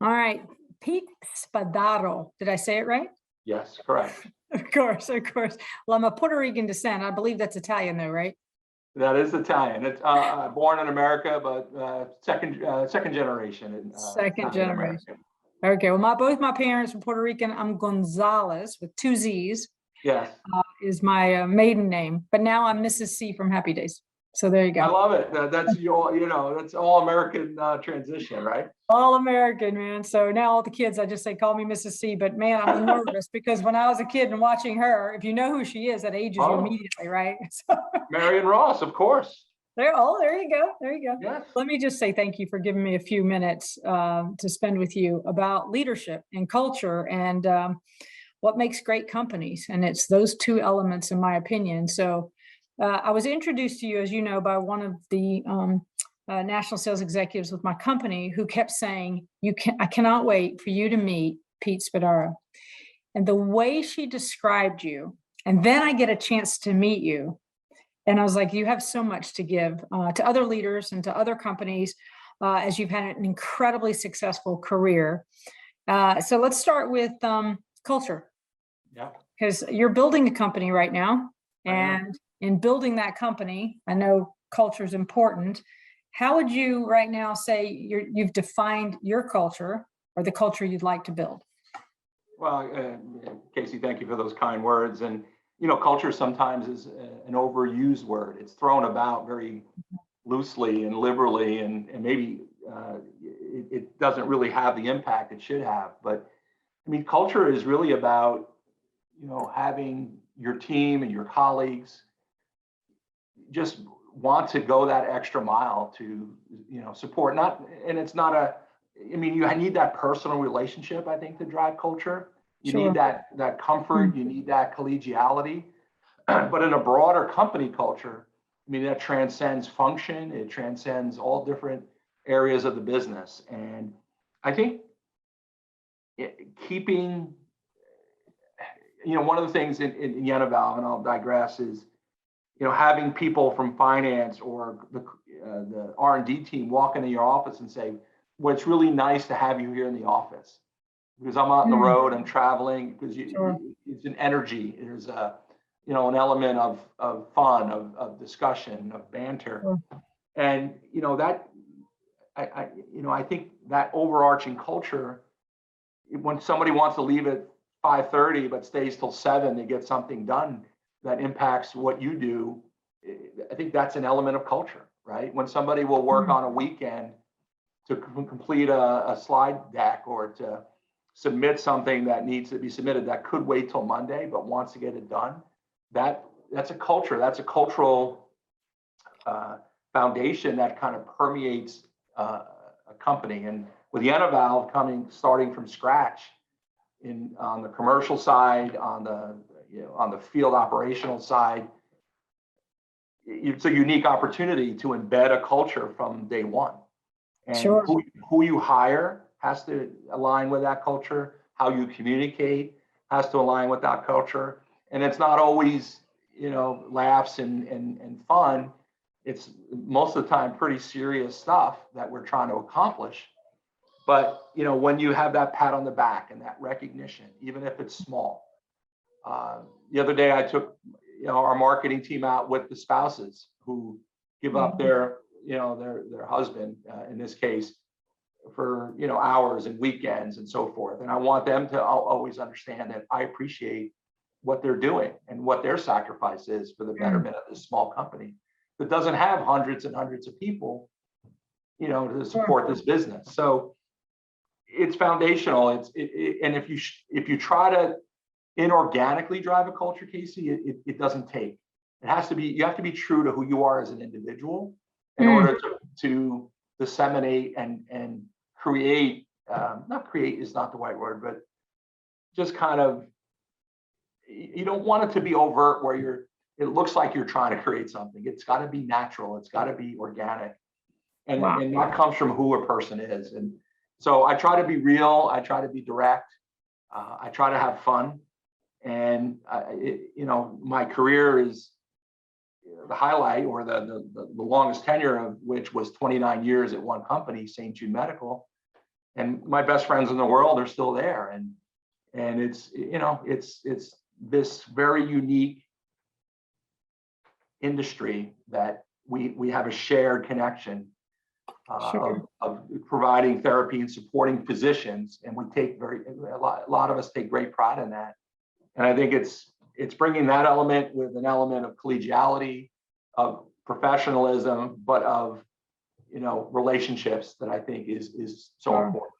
All right. Pete Spadaro. Did I say it right? Yes, correct. Of course, of course. Well, I'm of Puerto Rican descent. I believe that's Italian though, right? That is Italian. It's born in America, but second generation Second Italian generation. American. Okay. Well, both my parents are Puerto Rican. I'm Gonzalez with two Z's Yes, is my maiden name, but now I'm Mrs. C from Happy Days. So there you I go. love it. That's your, that's all American transition, right? All American, man. So now all the kids, I just say, call me Mrs. C. But man, I'm nervous because when I was a kid and watching her, if you know who she is, that ages you Oh, immediately, right? So Marion Ross, of course. there you go. There you go. Yes. Let me just say thank you for giving me a few minutes to spend with you about leadership and culture and what makes great companies. And it's those two elements, in my opinion. So I was introduced to you, as you know, by one of the national sales executives with my company who kept saying, I cannot wait for you to meet Pete Spadaro. And the way she described you, and then I get a chance to meet you. And I was like, you have so much to give to other leaders and to other companies as you've had an incredibly successful career. So let's start with culture. Yeah. Because you're building a company right now. I am. And in building that company, I know culture is important. How would you right now say you've defined your culture or the culture you'd like to build? Well, Casey, thank you for those kind words. And, culture sometimes is an overused word. It's thrown about very loosely and liberally, and maybe it doesn't really have the impact it should have. But I mean, culture is really about, having your team and your colleagues just want to go that extra mile to, support. And it's not I mean, you need that personal relationship, I think, to drive culture. You Sure. need that comfort, you need that collegiality. But in a broader company culture, I mean, that transcends function, it transcends all different areas of the business. And I think keeping, one of the things in JenaValve, and I'll digress, is having people from finance or the R&D team walk into your office and say, well, it's really nice to have you here in the office because I'm out on the road, I'm traveling, because Sure. it's an energy. There's an element of fun, of discussion, of banter. Sure. And, that, I think that overarching culture, when somebody wants to leave at 5:30 but stays till 7 to get something done that impacts what you do, I think that's an element of culture, right? When somebody will work on a weekend to complete a slide deck or to submit something that needs to be submitted that could wait till Monday but wants to get it done, that's a culture. That's a cultural foundation that kind of permeates a company. And with JenaValve starting from scratch on the commercial side, on the field operational side, it's a unique opportunity to embed a culture from day one. And Sure. who you hire has to align with that culture. How you communicate has to align with that culture. And it's not always, laughs and fun. It's most of the time pretty serious stuff that we're trying to accomplish. But, when you have that pat on the back and that recognition, even if it's small. The other day I took, our marketing team out with the spouses who give up their husband, in this case, for, hours and weekends and so forth. And I want them to always understand that I appreciate what they're doing and what their sacrifice is for the betterment of this small company that doesn't have hundreds and hundreds of people, to support this business. So it's foundational. And if you try to inorganically drive a culture, Casey, it doesn't take. It has to be. You have to be true to who you are as an individual in order to disseminate and create. Not create is not the right word, but just kind of. You don't want it to be overt where it looks like you're trying to create something. It's got to be natural. It's got to be organic, and that comes from who a person is. And so I try to be real. I try to be direct. I try to have fun. And my career is the highlight, or the longest tenure of which was 29 years at one company, St. Jude Medical. And my best friends in the world are still there. And it's, it's this very unique industry that we have a shared connection of providing therapy and supporting physicians. And we take a lot of us take great pride in that. And I think it's bringing that element with an element of collegiality, of professionalism, but of, relationships that I think is so important.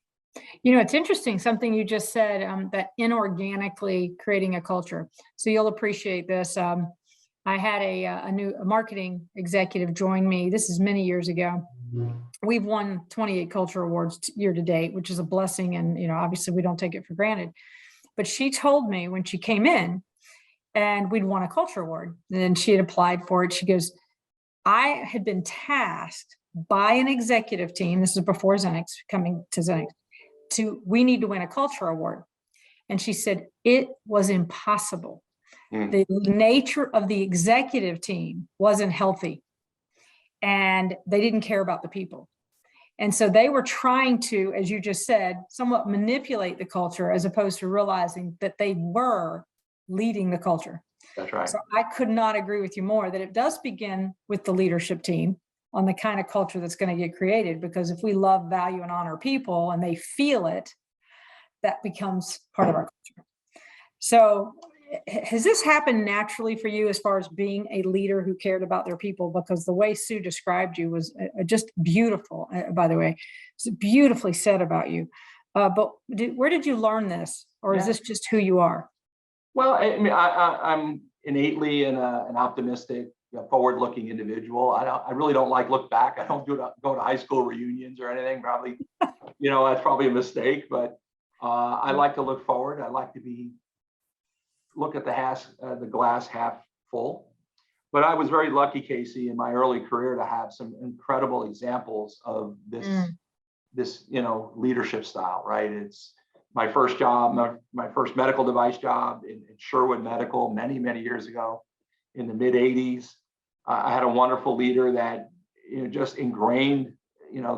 It's interesting, something you just said, that inorganically creating a culture. So you'll appreciate this. I had a new marketing executive join me. This is many years ago. We've won 28 culture awards year to date, which is a blessing. And, obviously we don't take it for granted. But she told me when she came in and we'd won a culture award, and she had applied for it. She goes, I had been tasked by an executive team. This is before XINNIX, coming to XINNIX, we need to win a culture award. And she said, it was impossible. The nature of the executive team wasn't healthy, and they didn't care about the people. And so they were trying to, as you just said, somewhat manipulate the culture, as opposed to realizing that they were leading the culture. That's right. So I could not agree with you more that it does begin with the leadership team on the kind of culture that's going to get created, because if we love, value, and honor people and they feel it, that becomes part of our culture. So has this happened naturally for you as far as being a leader who cared about their people? Because the way Sue described you was just beautiful, by the way. It's beautifully said about you. But where did you learn this? Or is this just who you are? Well, I mean, I'm innately an optimistic, forward-looking individual. I really don't like look back. I don't go to high school reunions or anything. Probably, that's probably a mistake. But I like to look forward. I like to look at the glass half full. But I was very lucky, Casey, in my early career to have some incredible examples of this leadership style. Right? It's my first job, my first medical device job in Sherwood Medical many years ago, in the mid '80s. I had a wonderful leader that just ingrained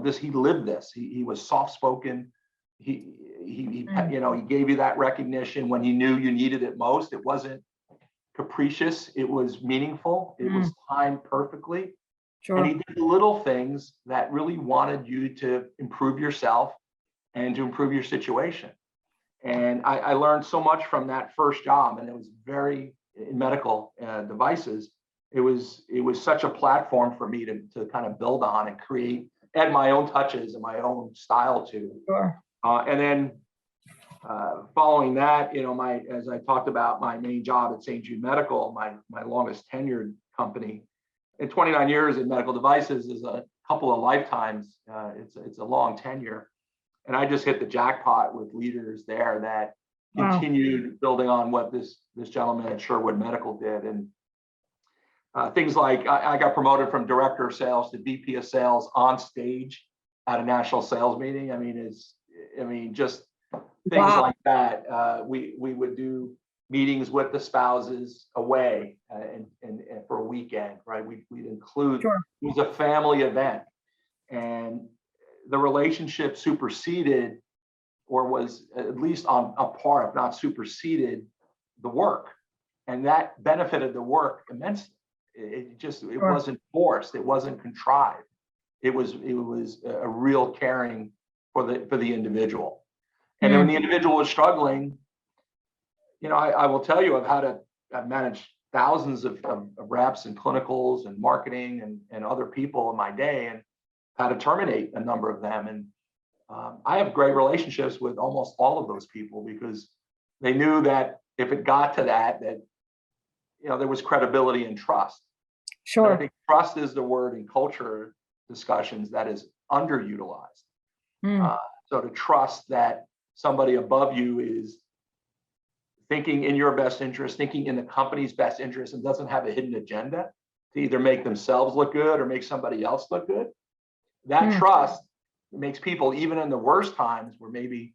this. He lived this. He was soft spoken. He gave you that recognition when he knew you needed it most. It wasn't capricious. It was meaningful. It was timed perfectly. Sure. And he did little things that really wanted you to improve yourself and to improve your situation. And I learned so much from that first job, and it was in medical devices. It was such a platform for me to kind of build on and add my own touches and my own style to. Sure. And then following that, as I talked about, my main job at St. Jude Medical, my longest tenured company, in 29 years in medical devices is a couple of lifetimes. It's a long tenure. And I just hit the jackpot with leaders there that continued building on what this gentleman at Sherwood Medical did. And things like I got promoted from director of sales to VP of sales on stage at a national sales meeting. Just things like that. We would do meetings with the spouses away and for a weekend, right? We'd include, it was a family event, and the relationship superseded, or was at least on a par, if not superseded, the work. And that benefited the work immensely. It wasn't forced. It wasn't contrived. It was a real caring for the individual. And then when the individual was struggling, I will tell you, I've managed thousands of reps and clinicals and marketing and other people in my day, and had to terminate a number of them. And I have great relationships with almost all of those people, because they knew that if it got to that there was credibility and trust. Sure. And I think trust is the word in culture discussions that is underutilized. So to trust that somebody above you is thinking in your best interest, thinking in the company's best interest, and doesn't have a hidden agenda to either make themselves look good or make somebody else look good. That trust makes people, even in the worst times where maybe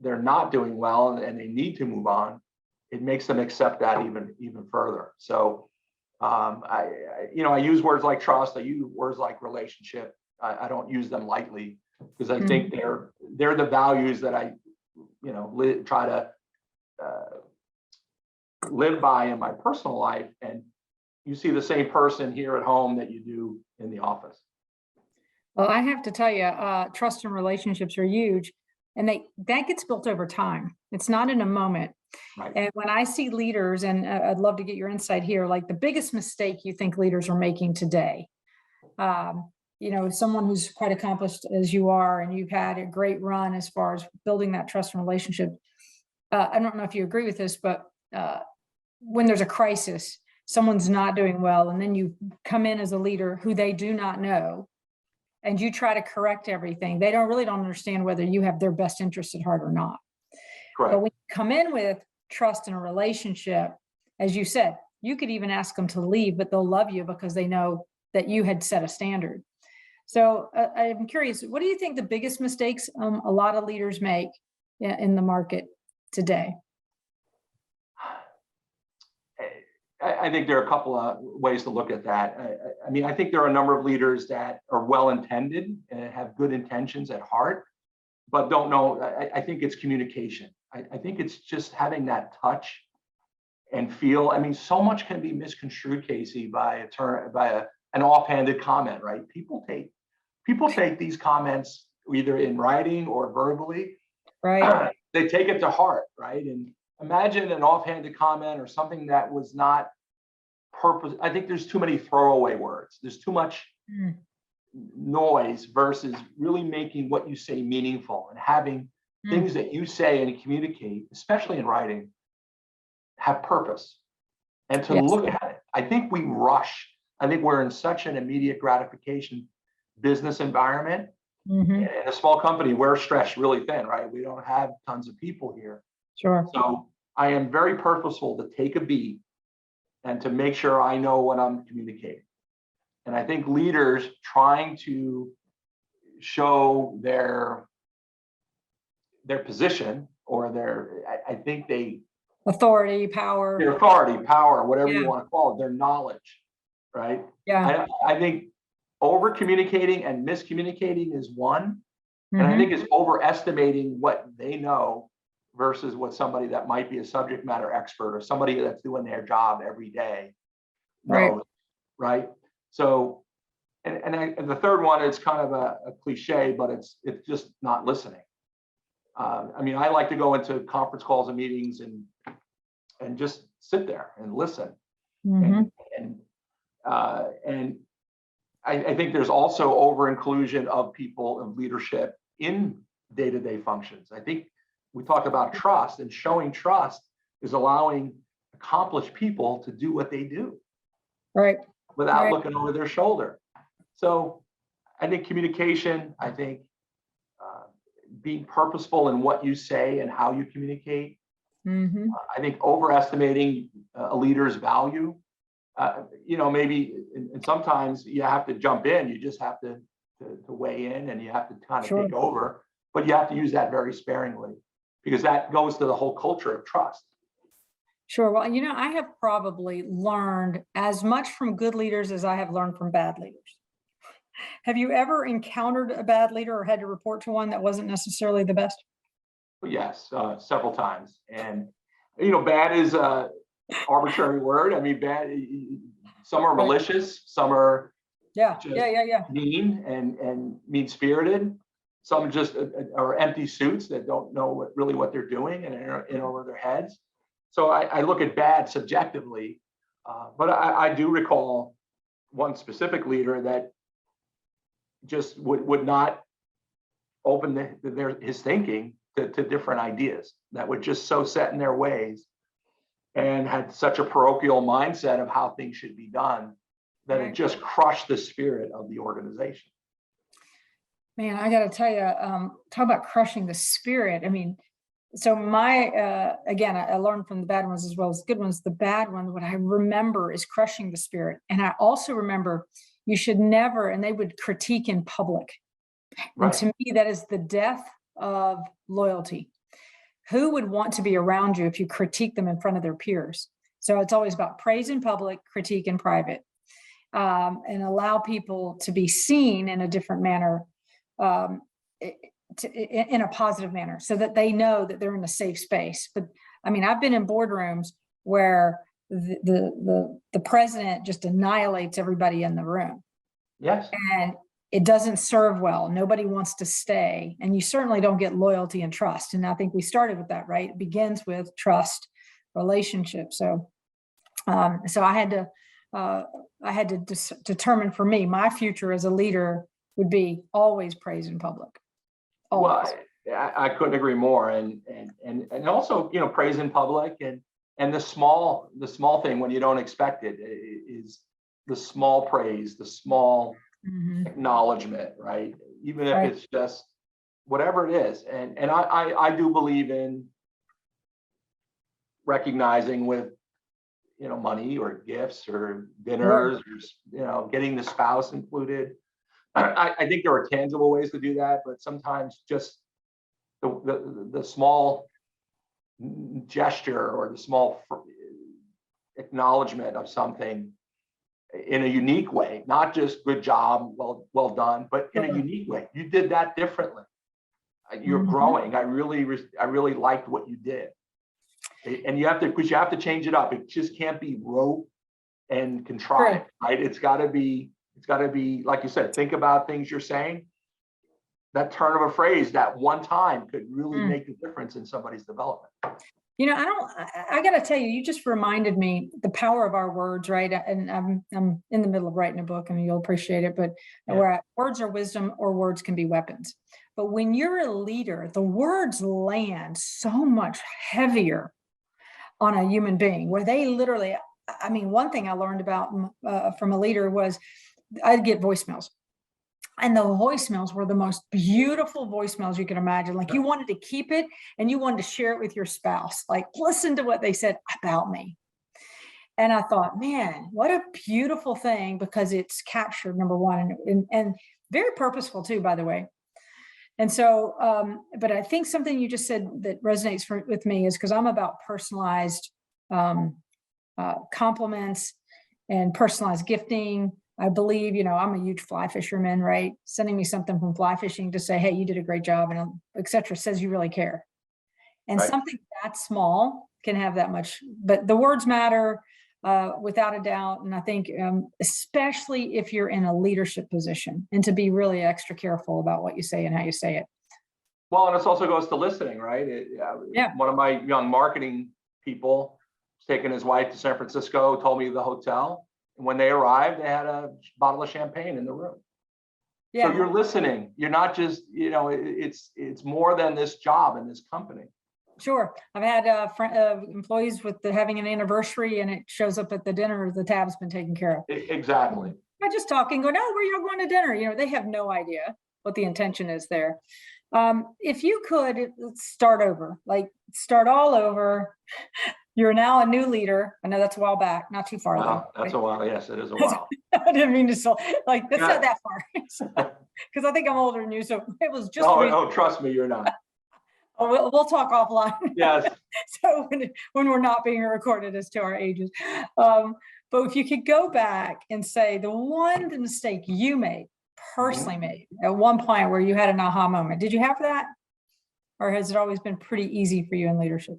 they're not doing well and they need to move on, it makes them accept that even further. So I use words like trust. I use words like relationship. I don't use them lightly. because I think they're the values that I, try to live by in my personal life. And you see the same person here at home that you do in the office. Well, I have to tell you, trust and relationships are huge, and that gets built over time. It's not in a moment. Right. And when I see leaders, and I'd love to get your insight here, like the biggest mistake you think leaders are making today, someone who's quite accomplished as you are, and you've had a great run as far as building that trust and relationship. I don't know if you agree with this, but when there's a crisis, someone's not doing well, and then you come in as a leader who they do not know, and you try to correct everything. They don't understand whether you have their best interest at heart or not. Correct. But when you come in with trust in a relationship, as you said, you could even ask them to leave, but they'll love you because they know that you had set a standard. So I'm curious, what do you think the biggest mistakes a lot of leaders make in the market today? I think there are a couple of ways to look at that. I think there are a number of leaders that are well-intended and have good intentions at heart, but don't know. I think it's communication. I think it's just having that touch and feel. So much can be misconstrued, Casey, by an offhanded comment, right? People take these comments either in writing or verbally. Right. They take it to heart, right? And imagine an offhanded comment or something that was not purpose. I think there's too many throwaway words. There's too much noise versus really making what you say meaningful and having things that you say and communicate, especially in writing, have purpose and to look at it. I think we rush. I think we're in such an immediate gratification business environment. In a small company, we're stretched really thin, right? We don't have tons of people here. Sure. So I am very purposeful to take a beat and to make sure I know what I'm communicating. And I think leaders trying to show their position or authority, power, whatever you want to call it, their knowledge, right? Yeah. I think over communicating and miscommunicating is one. And I think it's overestimating what they know versus what somebody that might be a subject matter expert or somebody that's doing their job every day knows, right? So, and the third one is kind of a cliche, but it's just not listening. I like to go into conference calls and meetings and just sit there and listen. And I think there's also over inclusion of people of leadership in day-to-day functions. I think we talk about trust, and showing trust is allowing accomplished people to do what they do, right, without looking over their shoulder. So I think communication, I think being purposeful in what you say and how you communicate. I think overestimating a leader's value. Maybe and sometimes you have to jump in. You just have to weigh in, and you have to kind of take over. But you have to use that very sparingly, because that goes to the whole culture of trust. Sure. Well, I have probably learned as much from good leaders as I have learned from bad leaders. Have you ever encountered a bad leader or had to report to one that wasn't necessarily the best? Yes, several times. And, bad is an arbitrary word. Bad, some are malicious, some are mean and mean-spirited. Some just are empty suits that don't know what they're doing and are in over their heads. So I look at bad subjectively, but I do recall one specific leader that just would not open his thinking to different ideas, that were just so set in their ways and had such a parochial mindset of how things should be done that it just crushed the spirit of the organization. Man, I got to tell you, talk about crushing the spirit. So again, I learned from the bad ones as well as the good ones. The bad ones, what I remember is crushing the spirit. And I also remember you should never, and they would critique in public. Right. And to me, that is the death of loyalty. Who would want to be around you if you critique them in front of their peers? So it's always about praise in public, critique in private, and allow people to be seen in a different manner. in a positive manner so that they know that they're in a safe space. But I mean, I've been in boardrooms where the president just annihilates everybody in the room. Yes. And it doesn't serve well. Nobody wants to stay. And you certainly don't get loyalty and trust. And I think we started with that, right? It begins with trust, relationship. So, so I had to determine for me, my future as a leader would be always praise in public. Always. Well, I couldn't agree more. And also, you know, praise in public and the small thing when you don't expect it is the small praise, the small acknowledgement, right? Even if it's just whatever it is. And I do believe in recognizing with, you know, money or gifts or dinners, or, you know, getting the spouse included. I think there are tangible ways to do that, but sometimes just the small gesture or the small acknowledgement of something in a unique way, not just good job, well done, but in a unique way. You did that differently. You're growing. I really liked what you did. And you have to change it up. It just can't be rote and contrived, right? It's got to be, like you said, think about things you're saying. That turn of a phrase, that one time could really make a difference in somebody's development. You know, I got to tell you, you just reminded me the power of our words, right? And I'm in the middle of writing a book and you'll appreciate it, but where words are wisdom or words can be weapons. But when you're a leader, the words land so much heavier on a human being where they literally, I mean, one thing I learned about from a leader was I'd get voicemails. And the voicemails were the most beautiful voicemails you can imagine. Like you wanted to keep it and you wanted to share it with your spouse. Like, listen to what they said about me. And I thought, man, what a beautiful thing, because it's captured, number one, and very purposeful too, by the way. And so, but I think something you just said that resonates with me is because I'm about personalized compliments and personalized gifting. I believe, you know, I'm a huge fly fisherman, right? Sending me something from fly fishing to say, hey, you did a great job, and et cetera, says you really care. And something that small can have that much, but the words matter without a doubt. And I think especially if you're in a leadership position, and to be really extra careful about what you say and how you say it. Well, and it also goes to listening, right? One of my young marketing people was taking his wife to San Francisco, told me the hotel. And when they arrived, they had a bottle of champagne in the room. So you're listening. You're not just, you know, it's more than this job in this company. Sure. I've had employees with having an anniversary and it shows up at the dinner, the tab's been taken care of. Exactly. I just talk and go, no, where y'all going to dinner? You know, they have no idea what the intention is there. If you could start over, like start all over, you're now a new leader. I know that's a while back, not too far. Wow, that's a while. Yes, it is a while. I didn't mean to like that's not that far. Because I think I'm older than you, so it was just. Oh, trust me, you're not. Oh, we'll talk offline. Yes. So when we're not being recorded as to our ages, but if you could go back and say the one mistake you made, personally made at one point where you had an aha moment, did you have that, or has it always been pretty easy for you in leadership?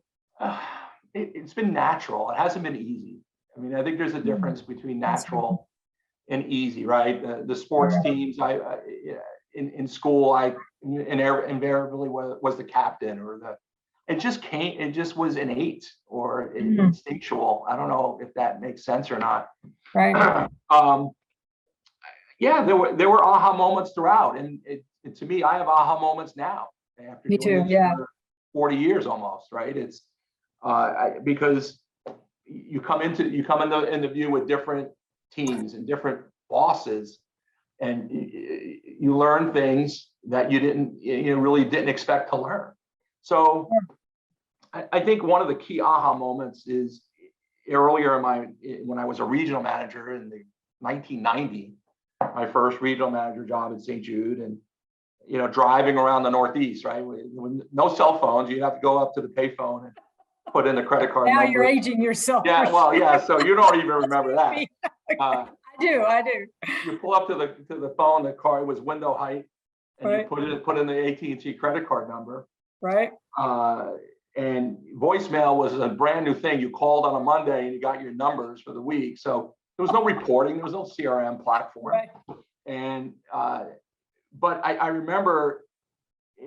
It's been natural. It hasn't been easy. I mean, I think there's a difference between natural and easy, right? The sports teams, in school, I invariably was the captain, or it just was innate or instinctual. I don't know if that makes sense or not. Right. Yeah, there were aha moments throughout, and to me, I have aha moments now after doing this for 40 years almost, right? It's because you come in the view with different teams and different bosses, and you learn things that you really didn't expect to learn. So I think one of the key aha moments is earlier when I was a regional manager in the 1990, my first regional manager job at St. Jude, and you know, driving around the Northeast, right? With no cell phones, you have to go up to the payphone and put in the credit card now number. You're aging yourself. Yeah, well, yeah. So you don't even remember that. I do. You pull up to the phone, the car was window height, and you put in the AT&T credit card number. Right. And voicemail was a brand new thing. You called on a Monday and you got your numbers for the week. So there was no reporting. There was no CRM platform. Right. And but I remember,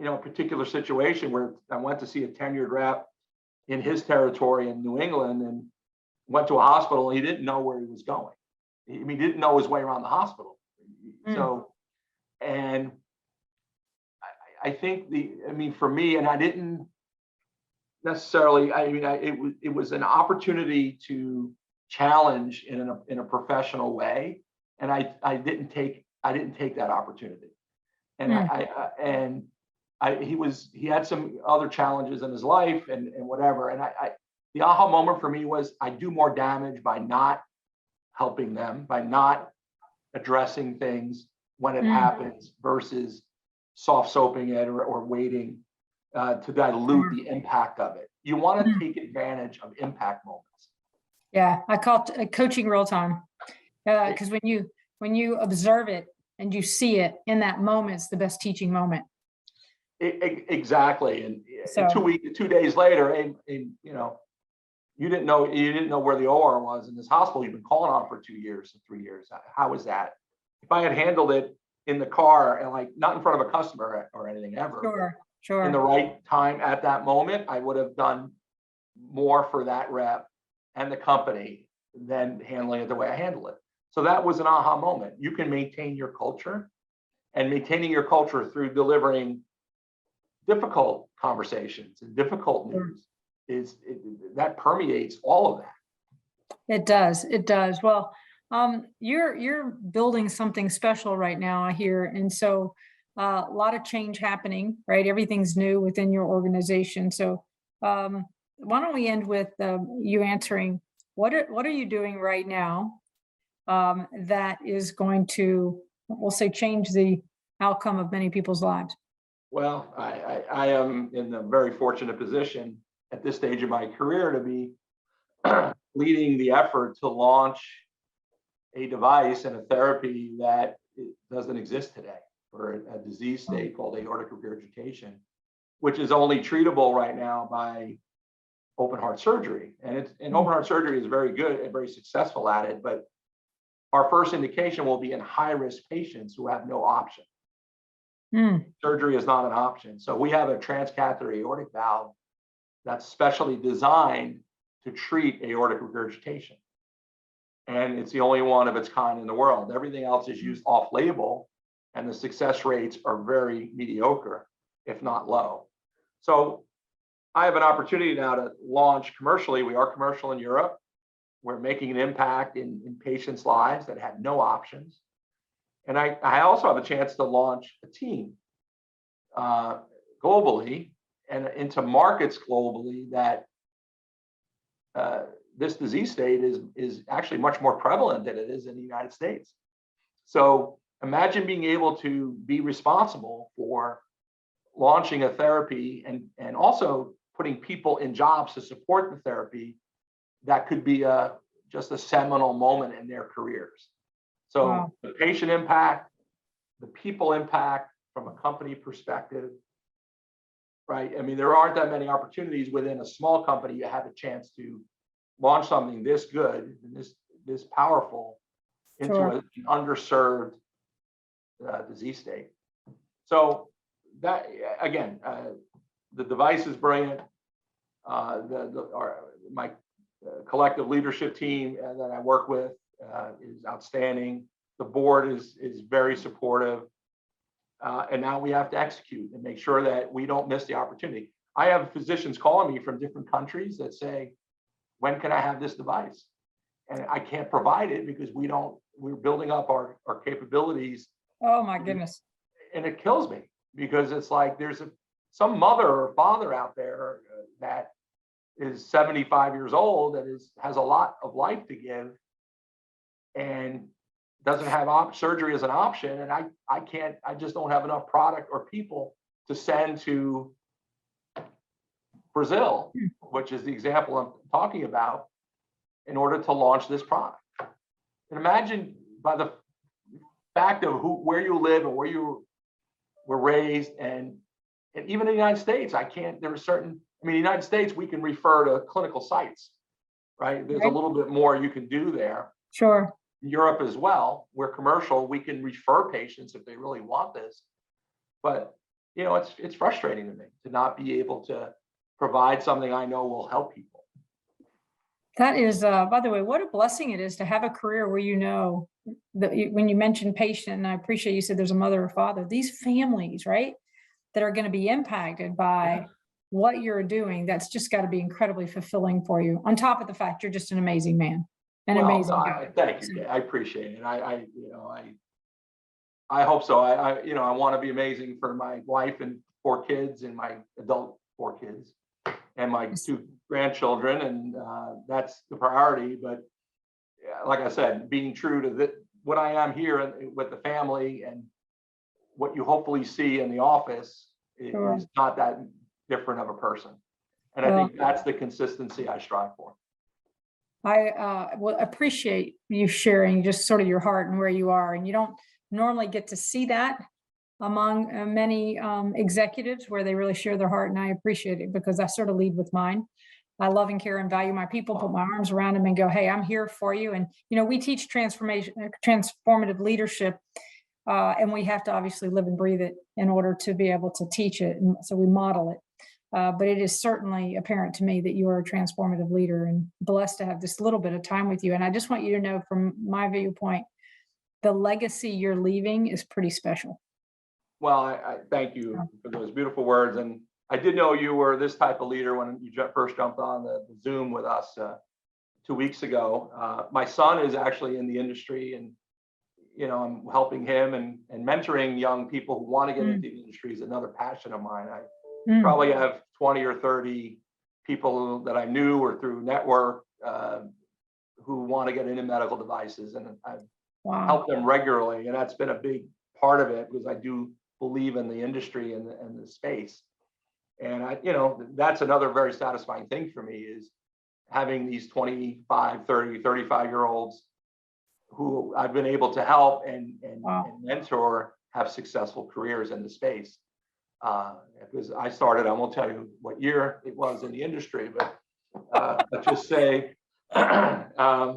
a particular situation where I went to see a tenured rep in his territory in New England and went to a hospital. And he didn't know where he was going. He didn't know his way around the hospital. So, and I think for me, and I didn't necessarily, it was an opportunity to challenge in a professional way. And I didn't take that opportunity. And he had some other challenges in his life and whatever. And the aha moment for me was I do more damage by not helping them, by not addressing things when it happens versus soft soaping it or waiting to dilute the impact of it. You want to take advantage of impact moments. Yeah, I call it coaching real time. Because when you observe it and you see it in that moment, it's the best teaching moment. Exactly. And So, 2 days later, you didn't know where the OR was in this hospital you've been calling on for 2 years and 3 years. How was that? If I had handled it in the car and not in front of a customer or anything ever, sure. in the right time at that moment, I would have done more for that rep and the company than handling it the way I handle it. So that was an aha moment. You can maintain your culture, and maintaining your culture through delivering difficult conversations and difficult news that permeates all of that. It does. Well, you're building something special right now, I hear. And so a lot of change happening, right? Everything's new within your organization. So why don't we end with you answering, what are you doing right now that is going to, we'll say, change the outcome of many people's lives? Well, I am in a very fortunate position at this stage of my career to be leading the effort to launch a device and a therapy that doesn't exist today for a disease state called aortic regurgitation, which is only treatable right now by open heart surgery. And open heart surgery is very good and very successful at it, but our first indication will be in high-risk patients who have no option. Surgery is not an option. So we have a transcatheter aortic valve that's specially designed to treat aortic regurgitation. And it's the only one of its kind in the world. Everything else is used off-label, and the success rates are very mediocre, if not low. So I have an opportunity now to launch commercially. We are commercial in Europe. We're making an impact in patients' lives that had no options. And I also have a chance to launch a team globally and into markets globally that this disease state is actually much more prevalent than it is in the United States. So imagine being able to be responsible for launching a therapy and also putting people in jobs to support the therapy that could be just a seminal moment in their careers. So the patient impact, the people impact from a company perspective, right? There aren't that many opportunities within a small company you have a chance to launch something this good and this powerful into an underserved disease state. So that, again, the device is brilliant. My collective leadership team that I work with is outstanding. The board is very supportive. And now we have to execute and make sure that we don't miss the opportunity. I have physicians calling me from different countries that say, when can I have this device? And I can't provide it because we're building up our capabilities. Oh my goodness. And it kills me because it's like there's some mother or father out there that is 75 years old that has a lot of life to give and doesn't have surgery as an option. And I just don't have enough product or people to send to Brazil, which is the example I'm talking about, in order to launch this product. And imagine, by the fact of where you live and where were raised, and even in the United States, there are certain, the United States, we can refer to clinical sites, right? There's a Right. little bit more you can do there. Sure. Europe as well, where commercial, we can refer patients if they really want this. But, it's frustrating to me to not be able to provide something I know will help people. That is, by the way, what a blessing it is to have a career where that when you mentioned patient, and I appreciate you said there's a mother or father, these families, right, that are going to be impacted by what you're doing, that's just got to be incredibly fulfilling for you. On top of the fact you're just an amazing man, an amazing guy. Thank you. I appreciate it. I hope so. I want to be amazing for my wife and 4 kids and my adult 4 kids and my 2 grandchildren. And that's the priority. But like I said, being true to what I am here with the family and what you hopefully see in the office is not that different of a person. And I think that's the consistency I strive for. I will appreciate you sharing just sort of your heart and where you are. And you don't normally get to see that among many executives where they really share their heart. And I appreciate it because I sort of lead with mine. I love and care and value my people, put my arms around them and go, hey, I'm here for you. And, we teach transformative leadership. And we have to obviously live and breathe it in order to be able to teach it. And so we model it. But it is certainly apparent to me that you are a transformative leader and blessed to have this little bit of time with you. And I just want you to know from my viewpoint, the legacy you're leaving is pretty special. Well, I thank you for those beautiful words. And I did know you were this type of leader when you first jumped on the Zoom with us 2 weeks ago. My son is actually in the industry, and I'm helping him and mentoring young people who want to get into the industry is another passion of mine. I probably have 20 or 30 people that I knew or through network who want to get into medical devices, and I've helped them regularly. And that's been a big part of it because I do believe in the industry and the space. And that's another very satisfying thing for me is having these 25, 30, 35-year-olds who I've been able to help and mentor have successful careers in the space. Because I started, I won't tell you what year it was in the industry, but let's just say, I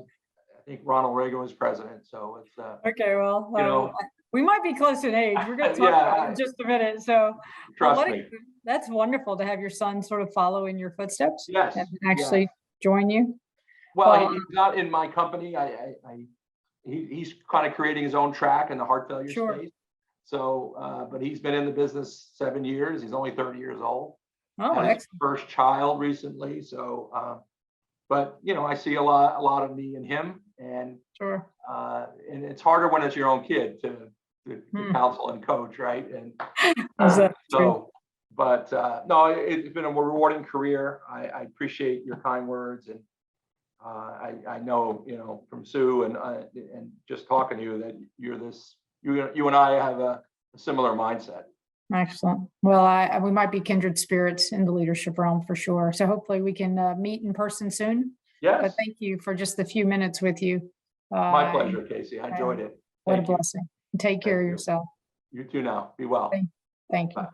think Ronald Reagan was president. So it's okay. Well, we might be close in age. We're going to talk about it in just a minute. So trust me. That's wonderful to have your son sort of follow in your footsteps. Yes. And actually join you. Well, he's not in my company. He's kind of creating his own track in the heart failure space. So, but he's been in the business 7 years. He's only 30 years old. Oh, had his first child recently. So, but I see a lot of me in him, and and it's harder when it's your own kid to counsel and coach, right? And so, but no, it's been a rewarding career. I appreciate your kind words, and I know from Sue and just talking to you that you and I have a similar mindset. Excellent. Well, we might be kindred spirits in the leadership realm for sure. So hopefully we can meet in person soon. Yes. But thank you for just the few minutes with you. My pleasure, Casey. I enjoyed it. What a blessing. Take care of yourself. You too now. Be well. Thank you. Bye.